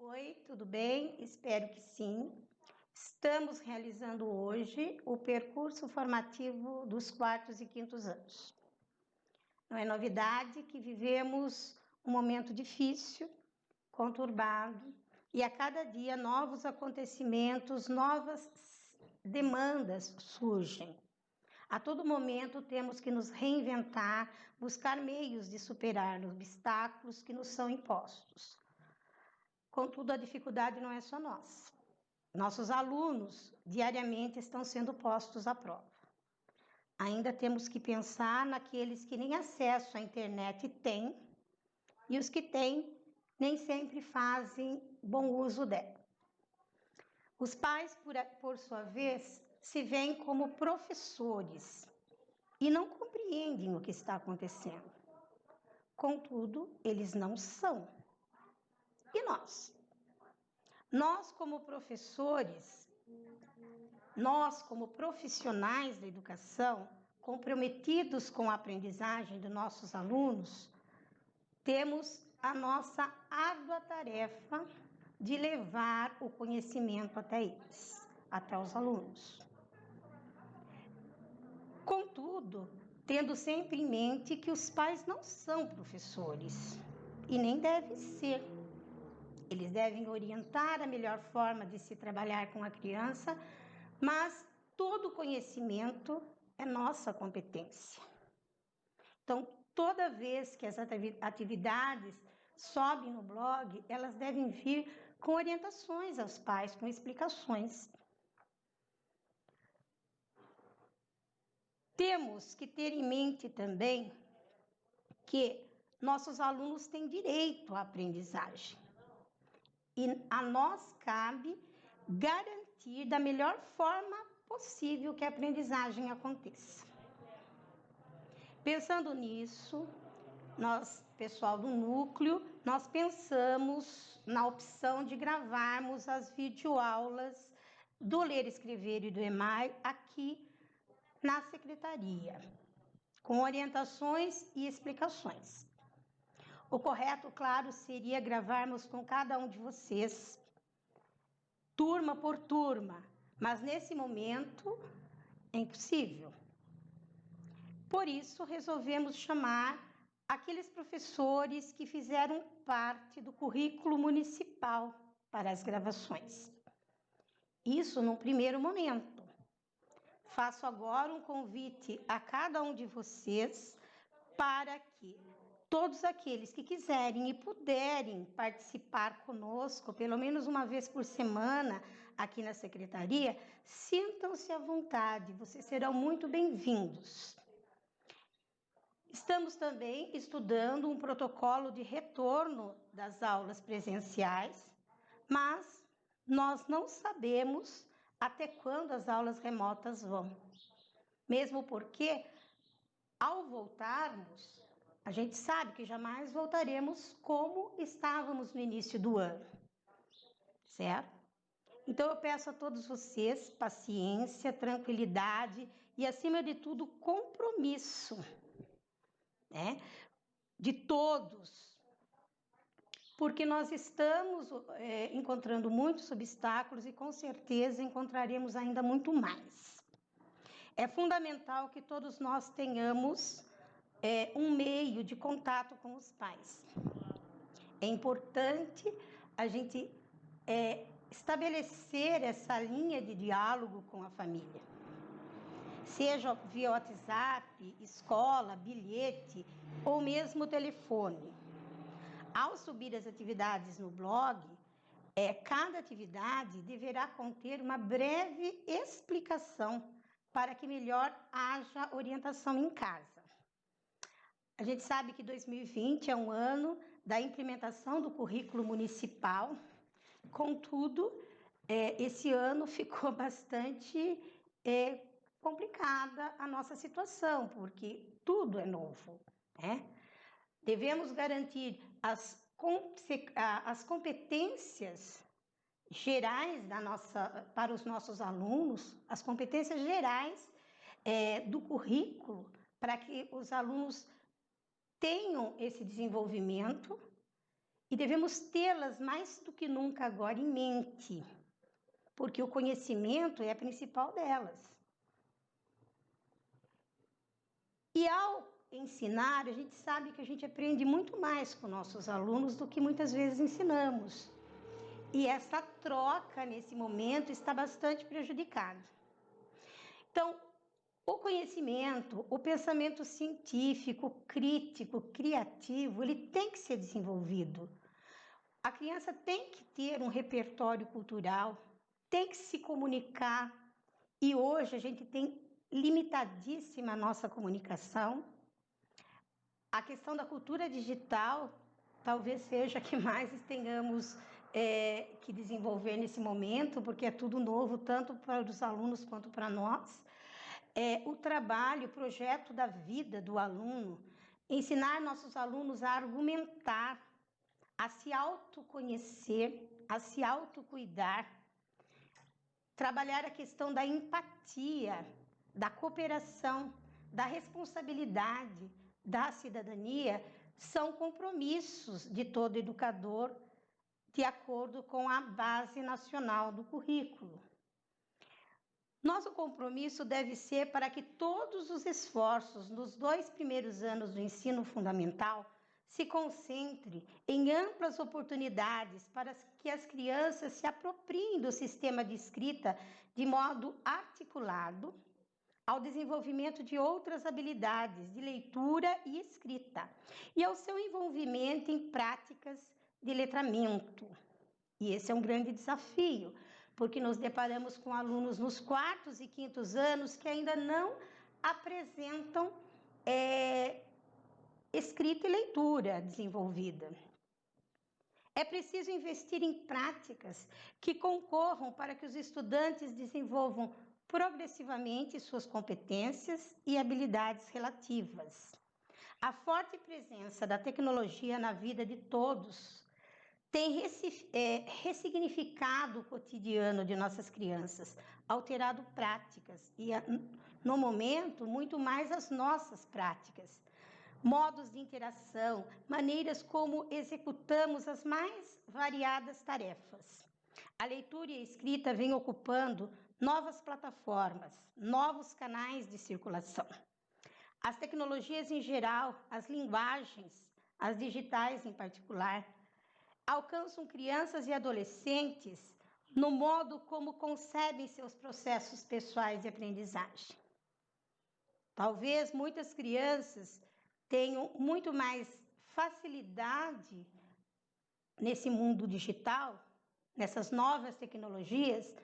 Oi, tudo bem? Espero que sim. Estamos realizando hoje o percurso formativo dos quartos e quintos anos. Não é novidade que vivemos um momento difícil, conturbado, e a cada dia novos acontecimentos, novas demandas surgem. A todo momento temos que nos reinventar, buscar meios de superar os obstáculos que nos são impostos. Contudo, a dificuldade não é só nossa. Nossos alunos diariamente estão sendo postos à prova. Ainda temos que pensar naqueles que nem acesso à internet têm e os que têm nem sempre fazem bom uso dela. Os pais, por sua vez, se veem como professores e não compreendem o que está acontecendo. Contudo, eles não são. E nós? Nós, como professores, nós, como profissionais da educação, comprometidos com a aprendizagem dos nossos alunos, temos a nossa árdua tarefa de levar o conhecimento até eles, até os alunos. Contudo, tendo sempre em mente que os pais não são professores e nem devem ser. Eles devem orientar a melhor forma de se trabalhar com a criança, mas todo conhecimento é nossa competência. Então, toda vez que as atividades sobem no blog, elas devem vir com orientações aos pais, com explicações. Temos que ter em mente também que nossos alunos têm direito à aprendizagem. E a nós cabe garantir da melhor forma possível que a aprendizagem aconteça. Pensando nisso, nós, pessoal do núcleo, nós pensamos na opção de gravarmos as videoaulas do Ler, Escrever e do EMAI aqui na secretaria, com orientações e explicações. O correto, claro, seria gravarmos com cada um de vocês, turma por turma, mas nesse momento é impossível. Por isso, resolvemos chamar aqueles professores que fizeram parte do currículo municipal para as gravações. Isso num primeiro momento. Faço agora um convite a cada um de vocês para que todos aqueles que quiserem e puderem participar conosco, pelo menos uma vez por semana, aqui na secretaria, sintam-se à vontade, vocês serão muito bem-vindos. Estamos também estudando um protocolo de retorno das aulas presenciais, mas nós não sabemos até quando as aulas remotas vão. Mesmo porque, ao voltarmos, a gente sabe que jamais voltaremos como estávamos no início do ano, certo? Então eu peço a todos vocês paciência, tranquilidade e, acima de tudo, compromisso, né? De todos, porque nós estamos encontrando muitos obstáculos e com certeza encontraremos ainda muito mais. É fundamental que todos nós tenhamos um meio de contato com os pais. É importante a gente estabelecer essa linha de diálogo com a família. Seja via WhatsApp, escola, bilhete ou mesmo telefone. Ao subir as atividades no blog, cada atividade deverá conter uma breve explicação para que melhor haja orientação em casa. A gente sabe que 2020 é um ano da implementação do currículo municipal, contudo, esse ano ficou bastante complicada a nossa situação, porque tudo é novo, né? Devemos garantir as competências gerais para os nossos alunos, as competências gerais do currículo, para que os alunos tenham esse desenvolvimento e devemos tê-las mais do que nunca agora em mente, porque o conhecimento é a principal delas. E ao ensinar, a gente sabe que a gente aprende muito mais com nossos alunos do que muitas vezes ensinamos. E essa troca, nesse momento, está bastante prejudicada. Então, o conhecimento, o pensamento científico, crítico, criativo, ele tem que ser desenvolvido. A criança tem que ter um repertório cultural, tem que se comunicar, e hoje a gente tem limitadíssima a nossa comunicação. A questão da cultura digital talvez seja a que mais tenhamos que desenvolver nesse momento, porque é tudo novo, tanto para os alunos quanto para nós. O trabalho, o projeto da vida do aluno, ensinar nossos alunos a argumentar, a se autoconhecer, a se autocuidar, trabalhar a questão da empatia, da cooperação, da responsabilidade, da cidadania, são compromissos de todo educador, de acordo com a Base Nacional do Currículo. Nosso compromisso deve ser para que todos os esforços nos 2 primeiros anos do ensino fundamental se concentre em amplas oportunidades para que as crianças se apropriem do sistema de escrita de modo articulado ao desenvolvimento de outras habilidades de leitura e escrita e ao seu envolvimento em práticas de letramento. E esse é um grande desafio, porque nos deparamos com alunos nos 4º e 5º anos que ainda não apresentam escrita e leitura desenvolvida. É preciso investir em práticas que concorram para que os estudantes desenvolvam progressivamente suas competências e habilidades relativas. A forte presença da tecnologia na vida de todos tem ressignificado o cotidiano de nossas crianças, alterado práticas e, no momento, muito mais as nossas práticas. Modos de interação, maneiras como executamos as mais variadas tarefas. A leitura e a escrita vêm ocupando novas plataformas, novos canais de circulação. As tecnologias em geral, as linguagens, as digitais em particular, alcançam crianças e adolescentes no modo como concebem seus processos pessoais de aprendizagem. Talvez muitas crianças tenham muito mais facilidade nesse mundo digital, nessas novas tecnologias,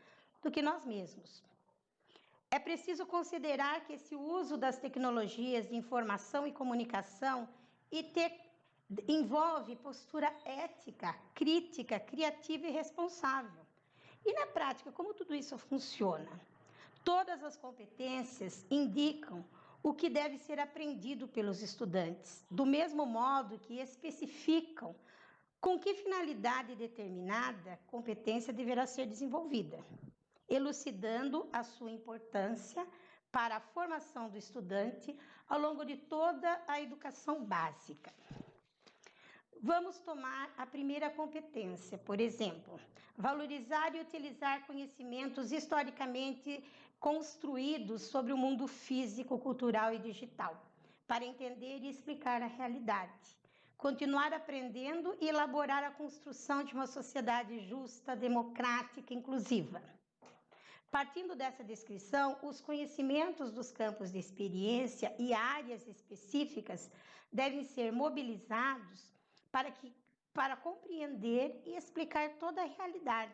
do que nós mesmos. É preciso considerar que esse uso das tecnologias de informação e comunicação envolve postura ética, crítica, criativa e responsável. E na prática, como tudo isso funciona? Todas as competências indicam o que deve ser aprendido pelos estudantes, do mesmo modo que especificam com que finalidade determinada competência deverá ser desenvolvida, elucidando a sua importância para a formação do estudante ao longo de toda a educação básica. Vamos tomar a primeira competência, por exemplo, valorizar e utilizar conhecimentos historicamente construídos sobre o mundo físico, cultural e digital, para entender e explicar a realidade. Continuar aprendendo e elaborar a construção de uma sociedade justa, democrática e inclusiva. Partindo dessa descrição, os conhecimentos dos campos de experiência e áreas específicas devem ser mobilizados para compreender e explicar toda a realidade,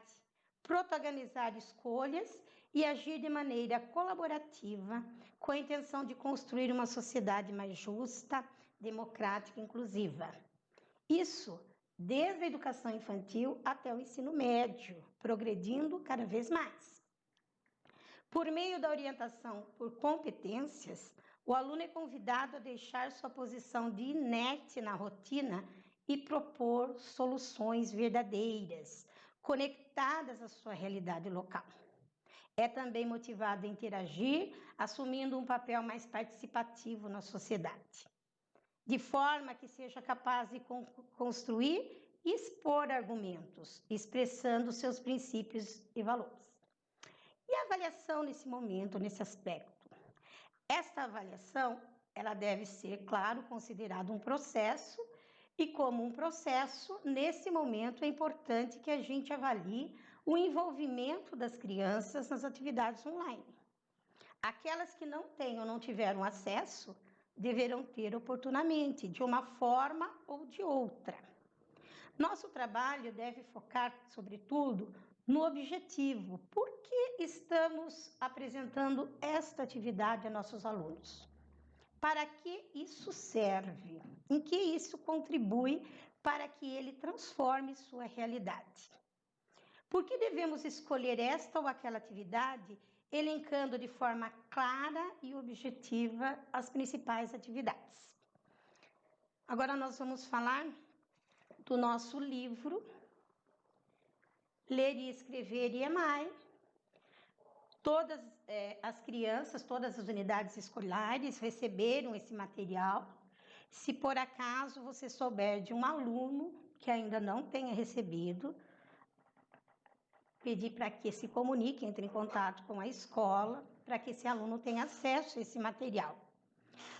protagonizar escolhas e agir de maneira colaborativa, com a intenção de construir uma sociedade mais justa, democrática e inclusiva. Isso desde a educação infantil até o ensino médio, progredindo cada vez mais. Por meio da orientação por competências, o aluno é convidado a deixar sua posição de inerte na rotina e propor soluções verdadeiras, conectadas à sua realidade local. É também motivado a interagir, assumindo um papel mais participativo na sociedade, de forma que seja capaz de construir expor argumentos, expressando seus princípios e valores. E a avaliação nesse momento, nesse aspecto? Esta avaliação, ela deve ser, claro, considerado um processo, e como um processo, nesse momento é importante que a gente avalie o envolvimento das crianças nas atividades online. Aquelas que não têm ou não tiveram acesso, deverão ter oportunamente, de uma forma ou de outra. Nosso trabalho deve focar, sobretudo, no objetivo. Por que estamos apresentando esta atividade a nossos alunos? Para que isso serve? Em que isso contribui para que ele transforme sua realidade? Por que devemos escolher esta ou aquela atividade, elencando de forma clara e objetiva as principais atividades? Agora nós vamos falar do nosso livro Ler e Escrever IEMAI. Todas as crianças, todas as unidades escolares receberam esse material. Se por acaso você souber de um aluno que ainda não tenha recebido, pedir para que se comunique, entre em contato com a escola, para que esse aluno tenha acesso a esse material.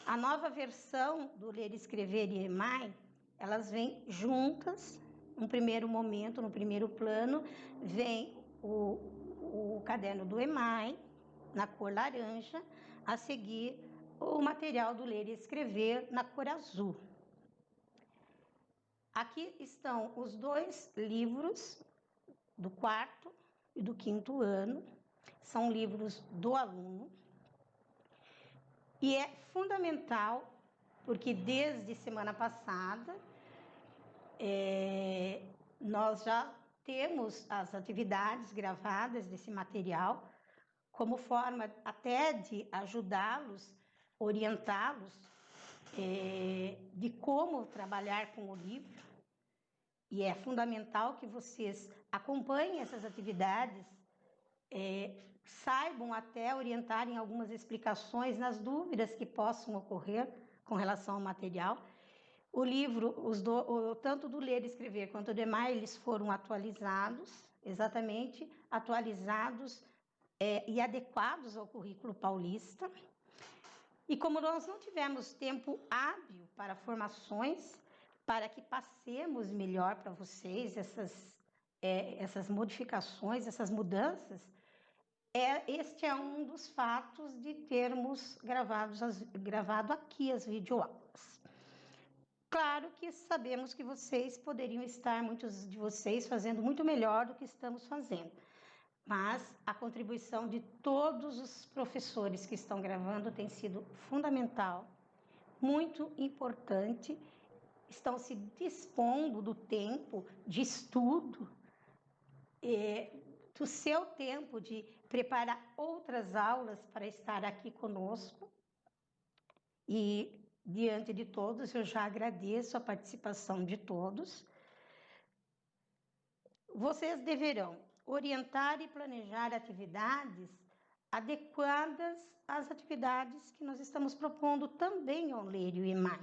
A nova versão do Ler e Escrever IEMAI, elas vêm juntas. No primeiro momento, no primeiro plano, vem o caderno do EMAI, na cor laranja, a seguir o material do Ler e Escrever na cor azul. Aqui estão os dois livros do 4º e do 5º ano, são livros do aluno, e é fundamental, porque desde semana passada, nós já temos as atividades gravadas desse material, como forma até de ajudá-los, orientá-los de como trabalhar com o livro. E é fundamental que vocês acompanhem essas atividades, saibam até orientarem algumas explicações nas dúvidas que possam ocorrer com relação ao material. O livro, tanto do Ler e Escrever quanto do EMAI, eles foram atualizados, exatamente atualizados e adequados ao currículo paulista. E como nós não tivemos tempo hábil para formações, para que passemos melhor para vocês essas modificações, essas mudanças, este é um dos fatos de termos gravado aqui as videoaulas. Claro que sabemos que vocês poderiam estar, muitos de vocês, fazendo muito melhor do que estamos fazendo, mas a contribuição de todos os professores que estão gravando tem sido fundamental, muito importante. Estão se dispondo do tempo de estudo, do seu tempo de preparar outras aulas para estar aqui conosco. E, diante de todos, eu já agradeço a participação de todos. Vocês deverão orientar e planejar atividades adequadas às atividades que nós estamos propondo também ao Ler e EMAI,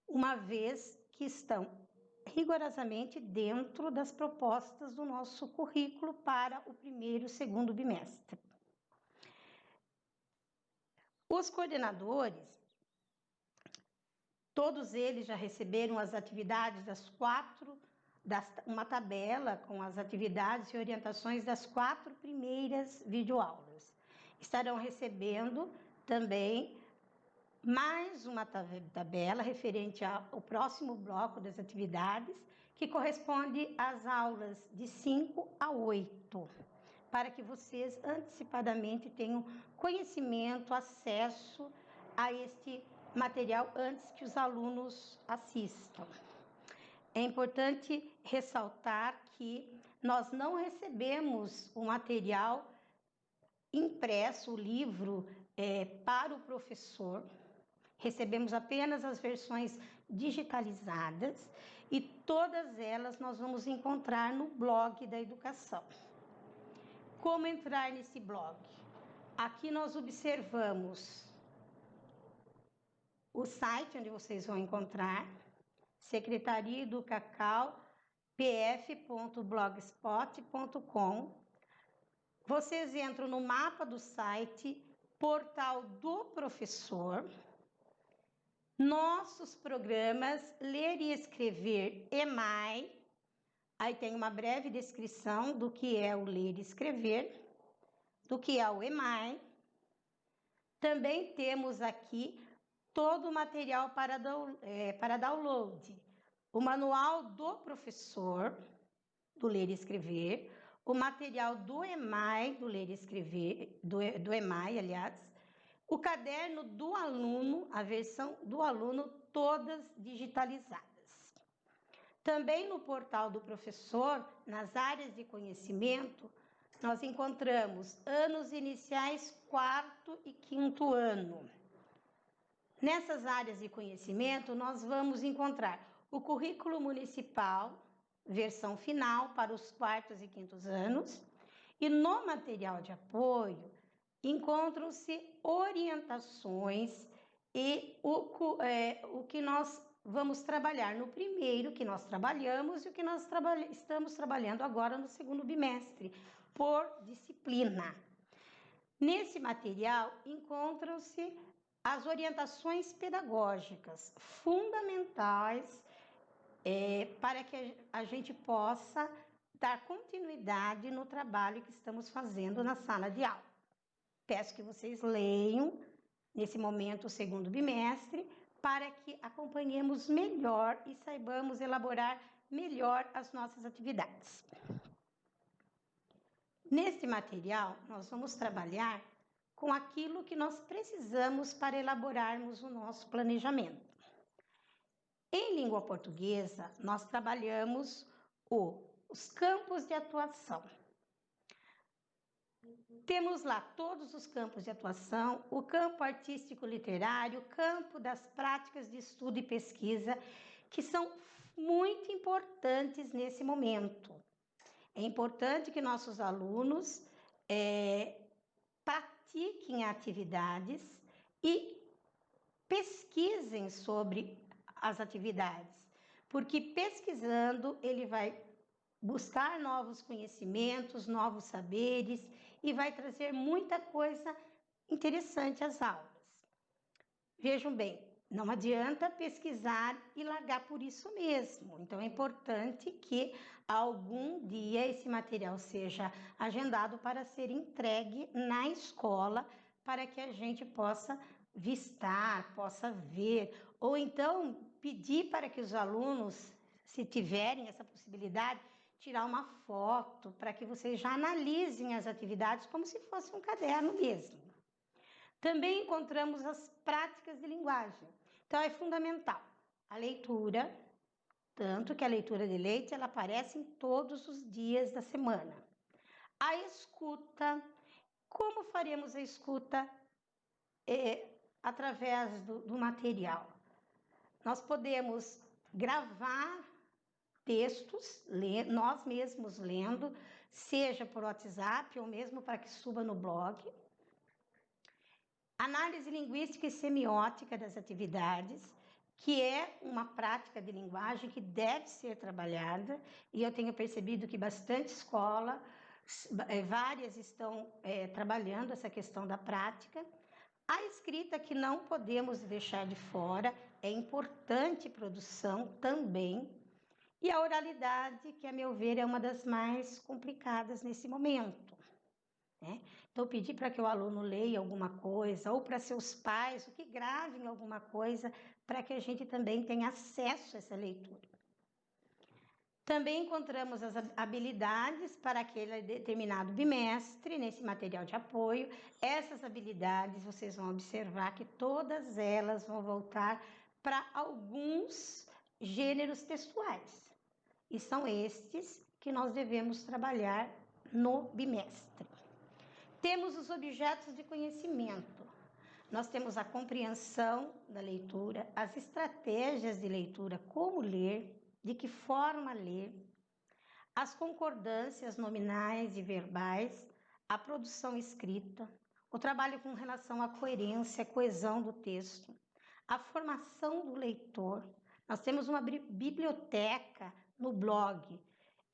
uma vez que estão rigorosamente dentro das propostas do nosso currículo para o 1º e 2º bimestre. Os coordenadores, todos eles já receberam as atividades uma tabela com as atividades e orientações das 4 primeiras videoaulas. Estarão recebendo também mais uma tabela referente ao próximo bloco das atividades, que corresponde às aulas de 5 a 8, para que vocês antecipadamente tenham conhecimento, acesso a este material antes que os alunos assistam. É importante ressaltar que nós não recebemos o material impresso, o livro, para o professor. Recebemos apenas as versões digitalizadas e todas elas nós vamos encontrar no blog da educação. Como entrar nesse blog? Aqui nós observamos o site onde vocês vão encontrar. Secretaria do Cacau, pf.blogspot.com. Vocês entram no mapa do site, Portal do Professor, nossos programas Ler e Escrever EMAI. Aí tem uma breve descrição do que é o Ler e Escrever, do que é o EMAI. Também temos aqui todo o material para download. O manual do professor, do Ler e Escrever, o material do EMAI, do Ler e Escrever, do EMAI, aliás, o caderno do aluno, a versão do aluno, todas digitalizadas. Também no portal do professor, nas áreas de conhecimento, nós encontramos anos iniciais, 4º e 5º ano. Nessas áreas de conhecimento, nós vamos encontrar o currículo municipal, versão final para os 4º e 5º anos, e no material de apoio encontram-se orientações e o que nós vamos trabalhar no primeiro, que nós trabalhamos, e o que nós estamos trabalhando agora no 2º bimestre, por disciplina. Nesse material encontram-se as orientações pedagógicas fundamentais para que a gente possa dar continuidade no trabalho que estamos fazendo na sala de aula. Peço que vocês leiam nesse momento o 2º bimestre para que acompanhemos melhor e saibamos elaborar melhor as nossas atividades. Neste material, nós vamos trabalhar com aquilo que nós precisamos para elaborarmos o nosso planejamento. Em língua portuguesa, nós trabalhamos os campos de atuação. Temos lá todos os campos de atuação, o campo artístico-literário, o campo das práticas de estudo e pesquisa, que são muito importantes nesse momento. É importante que nossos alunos pratiquem atividades e pesquisem sobre as atividades, porque pesquisando ele vai buscar novos conhecimentos, novos saberes e vai trazer muita coisa interessante às aulas. Vejam bem, não adianta pesquisar e largar por isso mesmo. Então, é importante que algum dia esse material seja agendado para ser entregue na escola, para que a gente possa vistar, possa ver, ou então pedir para que os alunos, se tiverem essa possibilidade, tirar uma foto, para que vocês já analisem as atividades como se fosse um caderno mesmo. Também encontramos as práticas de linguagem. Então, é fundamental a leitura, tanto que a leitura de leite, ela aparece em todos os dias da semana. A escuta, como faremos a escuta através do material? Nós podemos gravar textos, nós mesmos lendo, seja por WhatsApp ou mesmo para que suba no blog. Análise linguística e semiótica das atividades, que é uma prática de linguagem que deve ser trabalhada, e eu tenho percebido que bastante escola, várias estão trabalhando essa questão da prática. A escrita, que não podemos deixar de fora, é importante produção também, e a oralidade, que a meu ver é uma das mais complicadas nesse momento, né? Então, pedir para que o aluno leia alguma coisa, ou para seus pais, que gravem alguma coisa, para que a gente também tenha acesso a essa leitura. Também encontramos as habilidades para aquele determinado bimestre, nesse material de apoio. Essas habilidades, vocês vão observar que todas elas vão voltar para alguns gêneros textuais. E são estes que nós devemos trabalhar no bimestre. Temos os objetos de conhecimento. Nós temos a compreensão da leitura, as estratégias de leitura, como ler, de que forma ler, as concordâncias nominais e verbais, a produção escrita, o trabalho com relação à coerência, coesão do texto, a formação do leitor, Nós temos uma biblioteca no blog.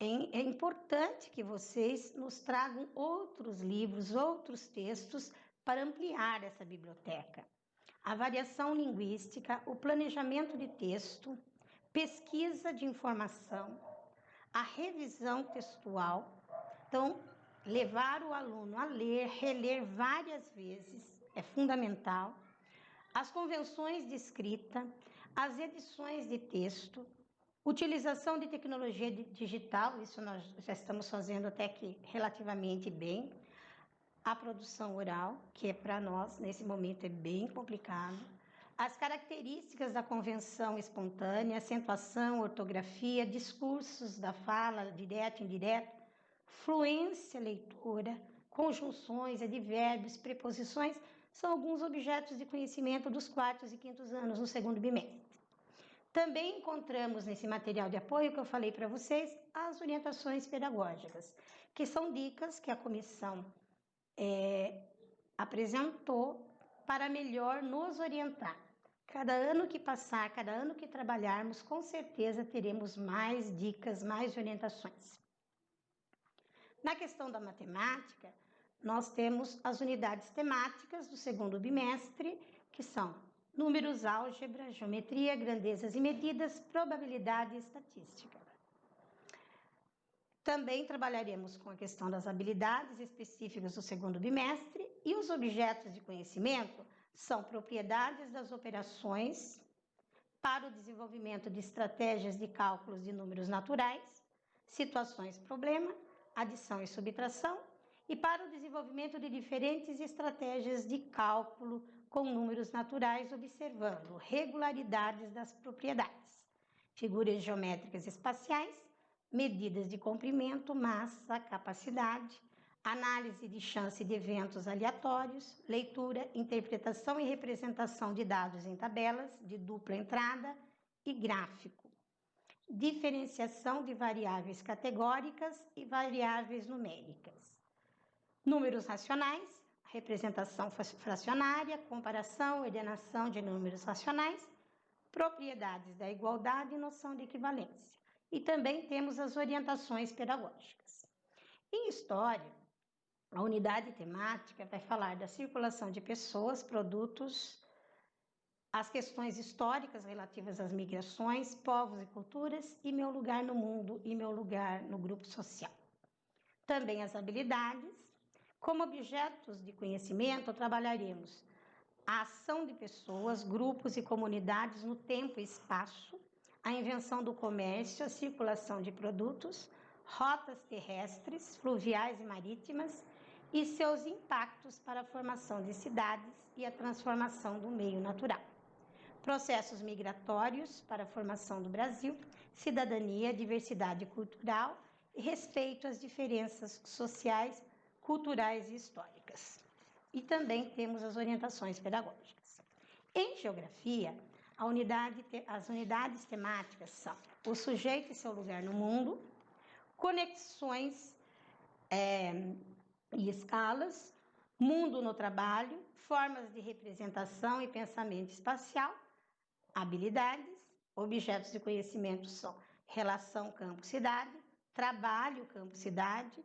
É importante que vocês nos tragam outros livros, outros textos para ampliar essa biblioteca. A variação linguística, o planejamento de texto, pesquisa de informação, a revisão textual. Então, levar o aluno a ler, reler várias vezes é fundamental. As convenções de escrita, as edições de texto, utilização de tecnologia digital, isso nós já estamos fazendo até que relativamente bem. A produção oral, que é para nós, nesse momento, é bem complicado. As características da convenção espontânea, acentuação, ortografia, discursos da fala, direto e indireto, fluência leitora, conjunções, advérbios, preposições, são alguns objetos de conhecimento dos 4º e 5º anos no 2º bimestre. Também encontramos nesse material de apoio que eu falei para vocês as orientações pedagógicas, que são dicas que a comissão apresentou para melhor nos orientar. Cada ano que passar, cada ano que trabalharmos, com certeza teremos mais dicas, mais orientações. Na questão da matemática, nós temos as unidades temáticas do 2º bimestre, que são números, álgebra, geometria, grandezas e medidas, probabilidade e estatística. Também trabalharemos com a questão das habilidades específicas do 2º bimestre e os objetos de conhecimento são propriedades das operações para o desenvolvimento de estratégias de cálculos de números naturais, situações-problema, adição e subtração, e para o desenvolvimento de diferentes estratégias de cálculo com números naturais, observando regularidades das propriedades, figuras geométricas espaciais, medidas de comprimento, massa, capacidade, análise de chance de eventos aleatórios, leitura, interpretação e representação de dados em tabelas de dupla entrada e gráfico, diferenciação de variáveis categóricas e variáveis numéricas, números racionais, representação fracionária, comparação, ordenação de números racionais, propriedades da igualdade e noção de equivalência. E também temos as orientações pedagógicas. Em História, a unidade temática vai falar da circulação de pessoas, produtos, as questões históricas relativas às migrações, povos e culturas, e meu lugar no mundo e meu lugar no grupo social. Também as habilidades. Como objetos de conhecimento, trabalharemos a ação de pessoas, grupos e comunidades no tempo e espaço, a invenção do comércio, a circulação de produtos, rotas terrestres, fluviais e marítimas e seus impactos para a formação de cidades e a transformação do meio natural. Processos migratórios para a formação do Brasil, cidadania, diversidade cultural e respeito às diferenças sociais, culturais e históricas. E também temos as orientações pedagógicas. Em Geografia, as unidades temáticas são o sujeito e seu lugar no mundo, conexões e escalas, mundo no trabalho, formas de representação e pensamento espacial, habilidades, objetos de conhecimento são relação campo-cidade, trabalho campo-cidade,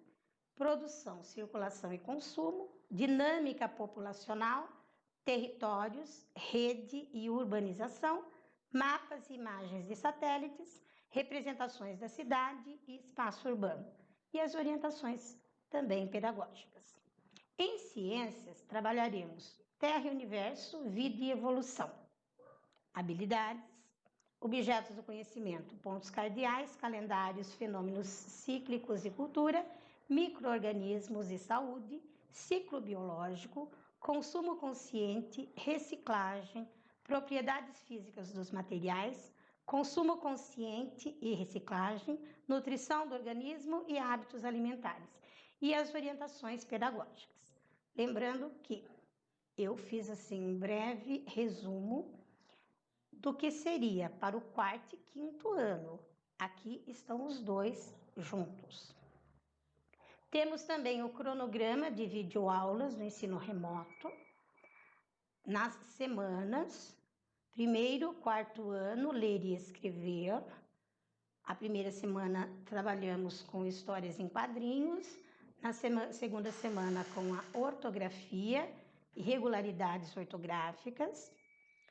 produção, circulação e consumo, dinâmica populacional, territórios, rede e urbanização, mapas e imagens de satélites, representações da cidade e espaço urbano, e as orientações também pedagógicas. Em Ciências, trabalharemos Terra e Universo, Vida e Evolução, habilidades, objetos do conhecimento, pontos cardeais, calendários, fenômenos cíclicos e cultura, micro-organismos e saúde, ciclo biológico, consumo consciente, reciclagem, propriedades físicas dos materiais, consumo consciente e reciclagem, nutrição do organismo e hábitos alimentares, e as orientações pedagógicas. Lembrando que eu fiz assim um breve resumo do que seria para o 4º e 5º ano. Aqui estão os dois juntos. Temos também o cronograma de videoaulas no ensino remoto, nas semanas Primeiro, quarto ano, ler e escrever. A primeira semana trabalhamos com histórias em quadrinhos. Na segunda semana, com a ortografia e regularidades ortográficas.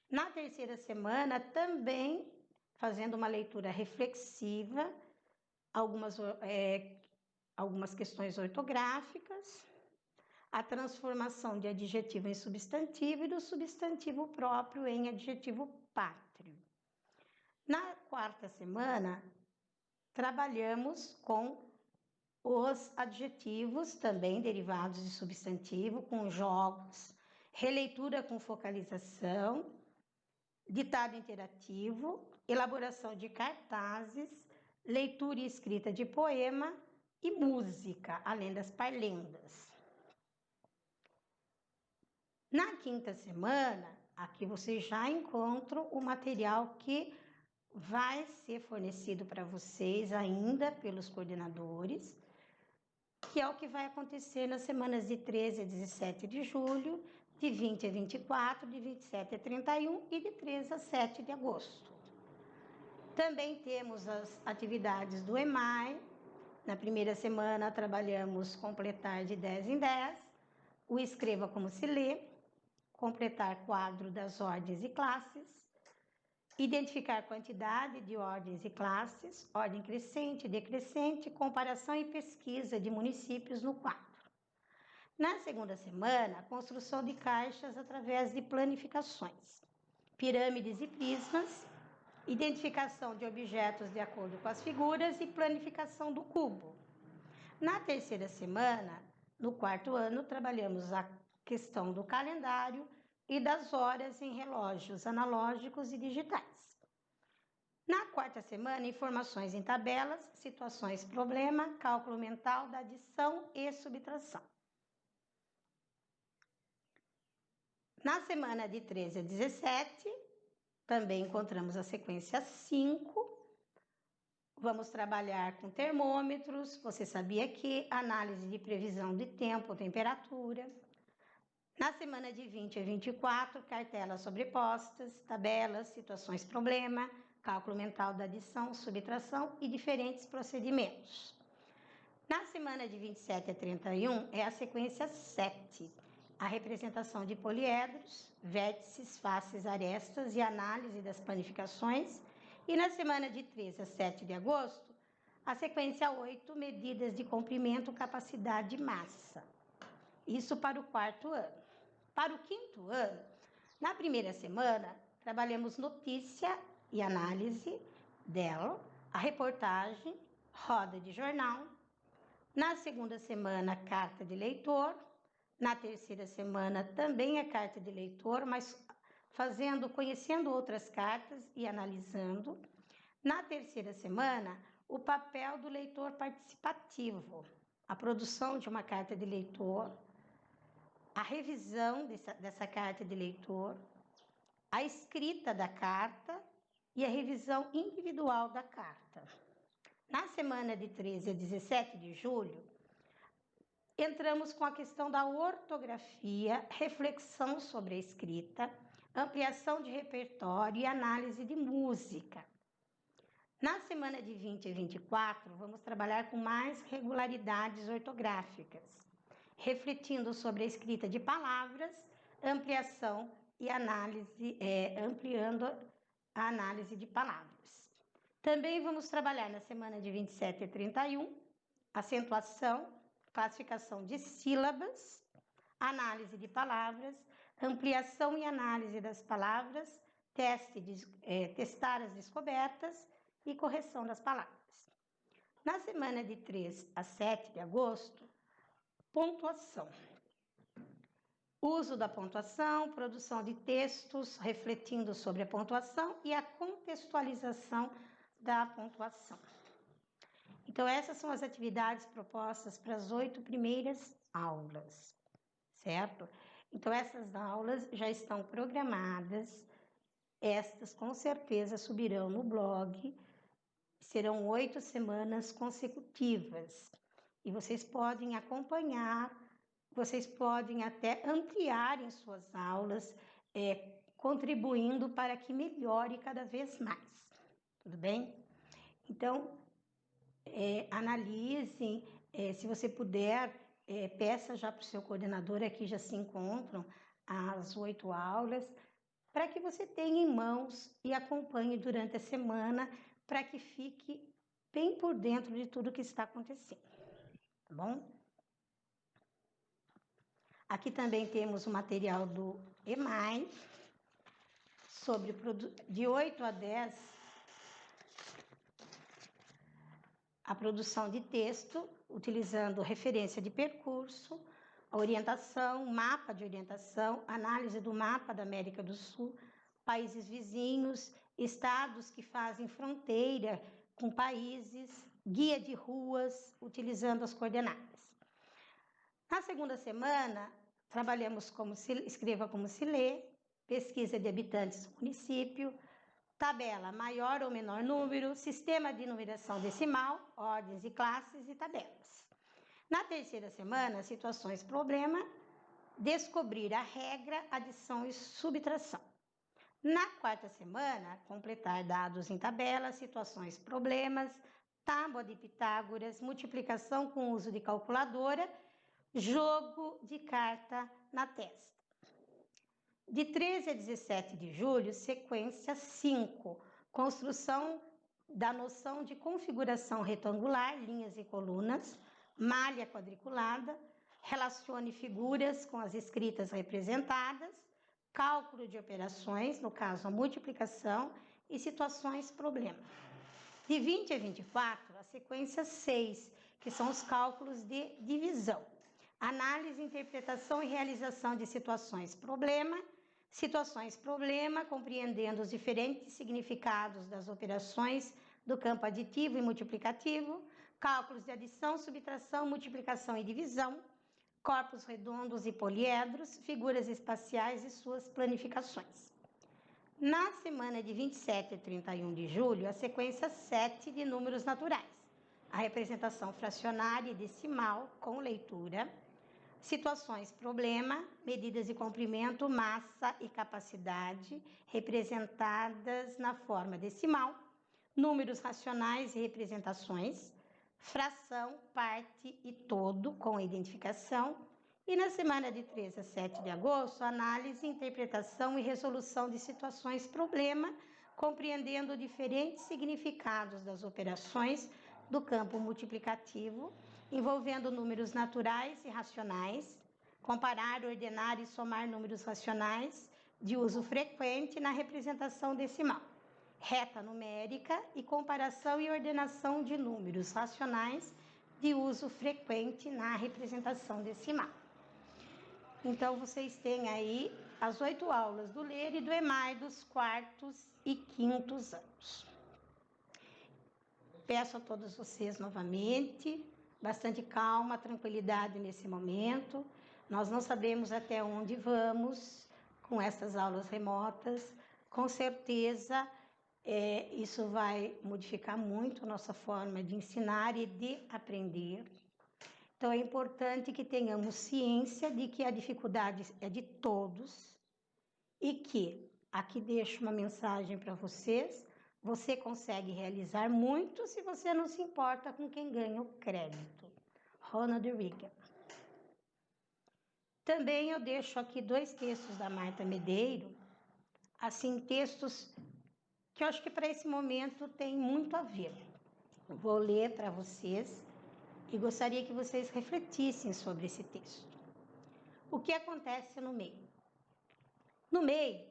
Na terceira semana, também fazendo uma leitura reflexiva, algumas questões ortográficas, a transformação de adjetivo em substantivo e do substantivo próprio em adjetivo pátrio. Na quarta semana, trabalhamos com os adjetivos, também derivados de substantivo, com jogos, releitura com focalização, ditado interativo, elaboração de cartazes, leitura e escrita de poema e música, além das parlendas. Na quinta semana, aqui vocês já encontram o material que vai ser fornecido para vocês ainda pelos coordenadores, que é o que vai acontecer nas semanas de 13 a 17 de julho, de 20 a 24, de 27 a 31 e de 3 a 7 de agosto. Também temos as atividades do EMAI. Na primeira semana trabalhamos completar de 10 em 10, o escreva como se lê, completar quadro das ordens e classes, identificar quantidade de ordens e classes, ordem crescente, decrescente, comparação e pesquisa de municípios no quadro. Na segunda semana, construção de caixas através de planificações, pirâmides e prismas, identificação de objetos de acordo com as figuras e planificação do cubo. Na terceira semana, no quarto ano, trabalhamos a questão do calendário e das horas em relógios analógicos e digitais. Na quarta semana, informações em tabelas, situações problema, cálculo mental da adição e subtração. Na semana de 13 a 17, também encontramos a sequência 5. Vamos trabalhar com termômetros, você sabia que análise de previsão de tempo, temperatura. Na semana de 20 a 24, cartelas sobrepostas, tabelas, situações problema, cálculo mental da adição, subtração e diferentes procedimentos. Na semana de 27 a 31 é a sequência 7, a representação de poliedros, vértices, faces, arestas e análise das planificações. E na semana de 3 a 7 de agosto, a sequência 8, medidas de comprimento, capacidade e massa. Isso para o quarto ano. Para o quinto ano, na primeira semana, trabalhamos notícia e análise dela, a reportagem, roda de jornal. Na segunda semana, carta de leitor. Na terceira semana, também a carta de leitor, mas conhecendo outras cartas e analisando. Na terceira semana, o papel do leitor participativo, a produção de uma carta de leitor, a revisão dessa carta de leitor, a escrita da carta e a revisão individual da carta. Na semana de 13 a 17 de julho, entramos com a questão da ortografia, reflexão sobre a escrita, ampliação de repertório e análise de música. Na semana de 20 a 24, vamos trabalhar com mais regularidades ortográficas, refletindo sobre a escrita de palavras, ampliação e análise, ampliando a análise de palavras. Também vamos trabalhar na semana de 27 a 31, acentuação, classificação de sílabas, análise de palavras, ampliação e análise das palavras, testar as descobertas e correção das palavras. Na semana de 3 a 7 de agosto, pontuação. Uso da pontuação, produção de textos refletindo sobre a pontuação e a contextualização da pontuação. Então, essas são as atividades propostas para as 8 primeiras aulas, certo? Então, essas aulas já estão programadas, estas com certeza subirão no blog, serão 8 semanas consecutivas. E vocês podem acompanhar, vocês podem até ampliar em suas aulas, contribuindo para que melhore cada vez mais, tudo bem? Então, analisem, se você puder, peça já para o seu coordenador, aqui já se encontram as 8 aulas, para que você tenha em mãos e acompanhe durante a semana, para que fique bem por dentro de tudo que está acontecendo, tá bom? Aqui também temos o material do EMAI, sobre de 8 a 10, a produção de texto, utilizando referência de percurso, a orientação, mapa de orientação, análise do mapa da América do Sul, países vizinhos, estados que fazem fronteira com países, guia de ruas, utilizando as coordenadas. Na segunda semana, trabalhamos escreva como se lê, pesquisa de habitantes do município, tabela maior ou menor número, sistema de numeração decimal, ordens e classes e tabelas. Na terceira semana, situações problema, descobrir a regra, adição e subtração. Na quarta semana, completar dados em tabela, situações problemas, tábua de Pitágoras, multiplicação com uso de calculadora, jogo de carta na testa. De 13 a 17 de julho, sequência 5, construção da noção de configuração retangular, linhas e colunas, malha quadriculada, relacione figuras com as escritas representadas, cálculo de operações, no caso a multiplicação, e situações problema. De 20 a 24, a sequência 6, que são os cálculos de divisão. Análise, interpretação e realização de situações problema, compreendendo os diferentes significados das operações do campo aditivo e multiplicativo, cálculos de adição, subtração, multiplicação e divisão, corpos redondos e poliedros, figuras espaciais e suas planificações. Na semana de 27 a 31 de julho, a sequência 7 de números naturais, a representação fracionária e decimal com leitura, situações problema, medidas de comprimento, massa e capacidade, representadas na forma decimal, números racionais e representações, fração, parte e todo com identificação, e na semana de 3 a 7 de agosto, análise, interpretação e resolução de situações problema, compreendendo diferentes significados das operações do campo multiplicativo, envolvendo números naturais e racionais, comparar, ordenar e somar números racionais de uso frequente na representação decimal, reta numérica e comparação e ordenação de números racionais de uso frequente na representação decimal. Então, vocês têm aí as 8 aulas do LER e do EMAI dos 4º e 5º anos. Peço a todos vocês novamente bastante calma, tranquilidade nesse momento. Nós não sabemos até onde vamos com essas aulas remotas. Com certeza, isso vai modificar muito a nossa forma de ensinar e de aprender. Então, é importante que tenhamos ciência de que a dificuldade é de todos e que, aqui deixo uma mensagem para vocês, você consegue realizar muito se você não se importa com quem ganha o crédito. Ronald Reagan. Também eu deixo aqui 2 textos da Marta Medeiro, assim, textos que eu acho que para esse momento tem muito a ver. Vou ler para vocês e gostaria que vocês refletissem sobre esse texto. O que acontece no meio? No meio,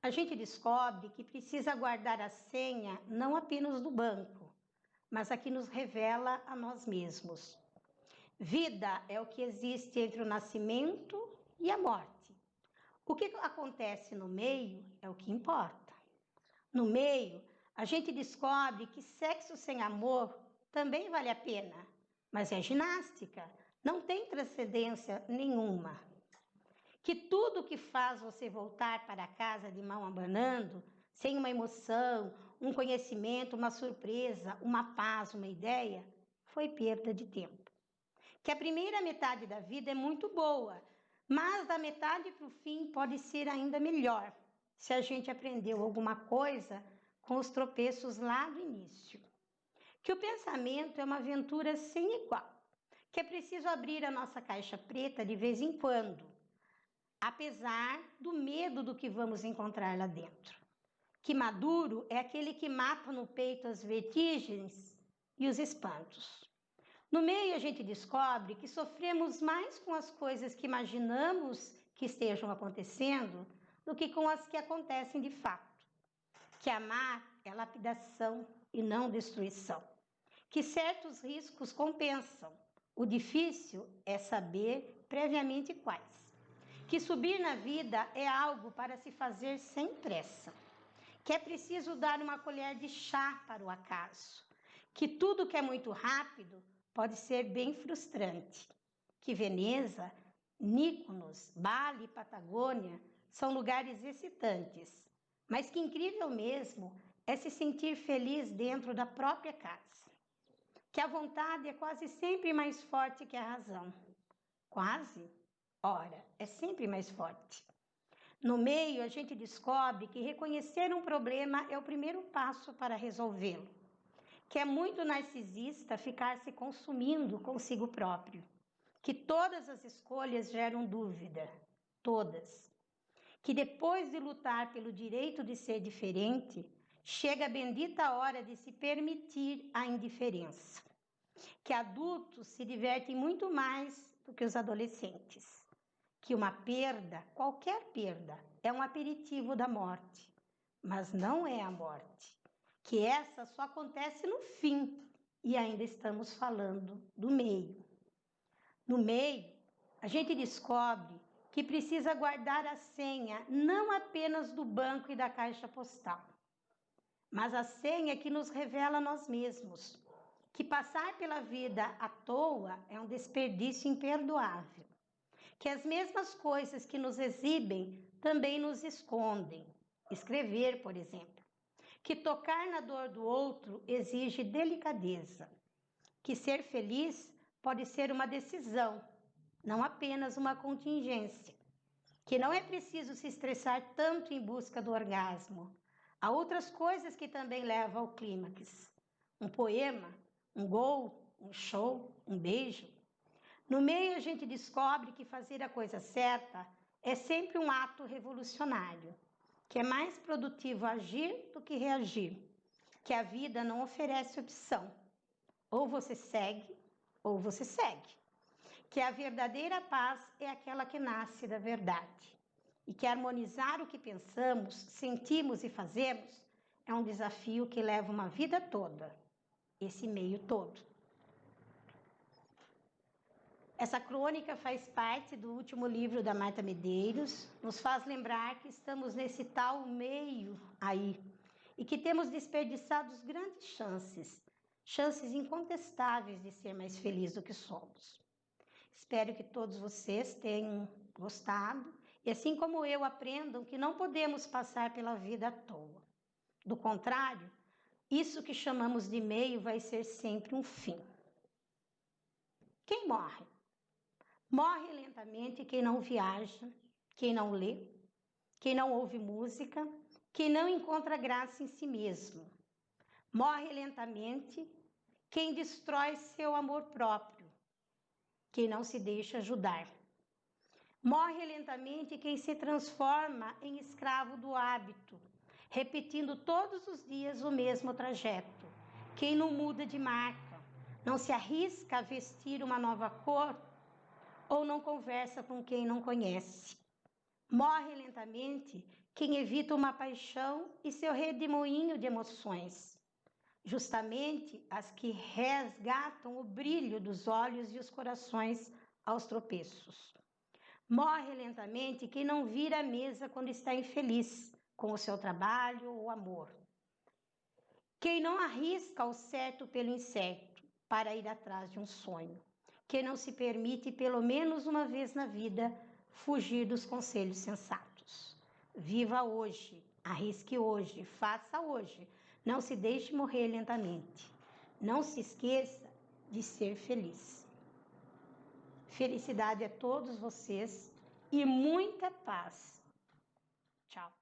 a gente descobre que precisa guardar a senha não apenas do banco, mas a que nos revela a nós mesmos. Vida é o que existe entre o nascimento e a morte. O que acontece no meio é o que importa. No meio, a gente descobre que sexo sem amor também vale a pena, mas é ginástica, não tem transcendência nenhuma. Que tudo que faz você voltar para casa de mão abanando, sem uma emoção, um conhecimento, uma surpresa, uma paz, uma ideia, foi perda de tempo. Que a primeira metade da vida é muito boa, mas da metade para o fim pode ser ainda melhor, se a gente aprendeu alguma coisa com os tropeços lá do início. Que o pensamento é uma aventura sem igual, que é preciso abrir a nossa caixa preta de vez em quando, apesar do medo do que vamos encontrar lá dentro. Que maduro é aquele que mata no peito as vertigens e os espantos. No meio a gente descobre que sofremos mais com as coisas que imaginamos que estejam acontecendo do que com as que acontecem de fato. Que amar é lapidação e não destruição. Que certos riscos compensam. O difícil é saber previamente quais. Que subir na vida é algo para se fazer sem pressa. Que é preciso dar uma colher de chá para o acaso. Que tudo que é muito rápido pode ser bem frustrante. Que Veneza, Mykonos, Bali e Patagônia são lugares excitantes, mas que incrível mesmo é se sentir feliz dentro da própria casa. Que a vontade é quase sempre mais forte que a razão. Quase? Ora, é sempre mais forte. No meio, a gente descobre que reconhecer um problema é o primeiro passo para resolvê-lo. Que é muito narcisista ficar se consumindo consigo próprio. Que todas as escolhas geram dúvida. Todas. Que depois de lutar pelo direito de ser diferente, chega a bendita hora de se permitir a indiferença. Que adultos se divertem muito mais do que os adolescentes. Que uma perda, qualquer perda, é um aperitivo da morte, mas não é a morte. Que essa só acontece no fim e ainda estamos falando do meio. No meio, a gente descobre que precisa guardar a senha não apenas do banco e da caixa postal, mas a senha que nos revela nós mesmos. Que passar pela vida à toa é um desperdício imperdoável. Que as mesmas coisas que nos exibem também nos escondem. Escrever, por exemplo. Que tocar na dor do outro exige delicadeza. Que ser feliz pode ser uma decisão, não apenas uma contingência. Que não é preciso se estressar tanto em busca do orgasmo. Há outras coisas que também levam ao clímax. Um poema, um gol, um show, um beijo. No meio, a gente descobre que fazer a coisa certa é sempre um ato revolucionário, que é mais produtivo agir do que reagir, que a vida não oferece opção. Ou você segue, ou você segue. Que a verdadeira paz é aquela que nasce da verdade. E que harmonizar o que pensamos, sentimos e fazemos é um desafio que leva uma vida toda, esse meio todo. Essa crônica faz parte do último livro da Marta Medeiros, nos faz lembrar que estamos nesse tal meio aí e que temos desperdiçado grandes chances incontestáveis de ser mais felizes do que somos. Espero que todos vocês tenham gostado e, assim como eu, aprendam que não podemos passar pela vida à toa. Do contrário, isso que chamamos de meio vai ser sempre um fim. Quem morre? Morre lentamente quem não viaja, quem não lê, quem não ouve música, quem não encontra graça em si mesmo. Morre lentamente quem destrói seu amor próprio, quem não se deixa ajudar. Morre lentamente quem se transforma em escravo do hábito, repetindo todos os dias o mesmo trajeto. Quem não muda de marca, não se arrisca a vestir uma nova cor ou não conversa com quem não conhece. Morre lentamente quem evita uma paixão e seu redemoinho de emoções, justamente as que resgatam o brilho dos olhos e os corações aos tropeços. Morre lentamente quem não vira a mesa quando está infeliz com o seu trabalho ou amor. Quem não arrisca o certo pelo incerto para ir atrás de um sonho. Quem não se permite, pelo menos uma vez na vida, fugir dos conselhos sensatos. Viva hoje, arrisque hoje, faça hoje. Não se deixe morrer lentamente. Não se esqueça de ser feliz. Felicidade a todos vocês e muita paz. Tchau.